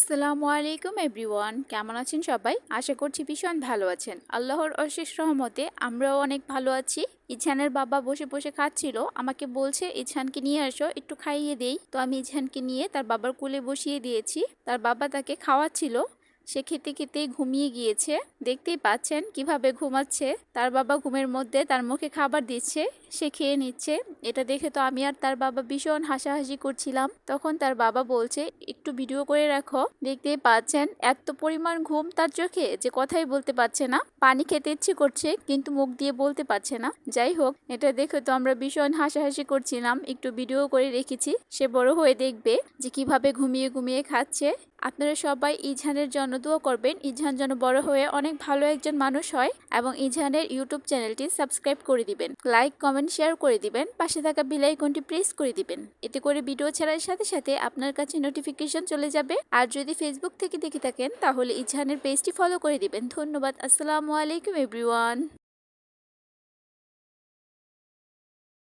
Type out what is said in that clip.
আসসালামু আলাইকুম এভরিওয়ান, কেমন আছেন সবাই? আশা করছি ভীষণ ভালো আছেন। আল্লাহর অশেষ রহমতে আমরাও অনেক ভালো আছি। ইছানের বাবা বসে বসে খাচ্ছিল, আমাকে বলছে ইছানকে নিয়ে আসো একটু খাইয়ে দেই। তো আমি ইছানকে নিয়ে তার বাবার কোলে বসিয়ে দিয়েছি। তার বাবা তাকে খাওয়াচ্ছিল, সে খেতে খেতেই ঘুমিয়ে গিয়েছে। দেখতেই পাচ্ছেন কিভাবে ঘুমাচ্ছে। তার বাবা ঘুমের মধ্যে তার মুখে খাবার দিচ্ছে, সে খেয়ে নিচ্ছে। এটা দেখে তো আমি আর তার বাবা ভীষণ হাসাহাসি করছিলাম। তখন তার বাবা বলছে একটু ভিডিও করে রাখো। দেখতেই পাচ্ছেন এত পরিমাণ ঘুম তার চোখে যে কথাই বলতে পারছে না। পানি খেতে ইচ্ছে করছে কিন্তু মুখ দিয়ে বলতে পারছে না। যাই হোক, এটা দেখে তো আমরা ভীষণ হাসাহাসি করছিলাম, একটু ভিডিও করে রেখেছি। সে বড় হয়ে দেখবে যে কিভাবে ঘুমিয়ে ঘুমিয়ে খাচ্ছে। আপনারা সবাই ইজহানের জন্য দোয়া করবেন, ইজহান যেন বড় হয়ে অনেক ভালো একজন মানুষ হয়। এবং ইজহানের ইউটিউব চ্যানেলটি সাবস্ক্রাইব করে দিবেন, লাইক কমেন্ট শেয়ার করে দিবেন, পাশে থাকা বেল আইকনটি প্রেস করে দিবেন। এতে করে ভিডিও ছাড়ার সাথে সাথে আপনার কাছে নোটিফিকেশন চলে যাবে। আর যদি ফেসবুক থেকে দেখে থাকেন তাহলে ইজহানের পেজটি ফলো করে দিবেন। ধন্যবাদ। আসসালামু আলাইকুম এভরিওয়ান।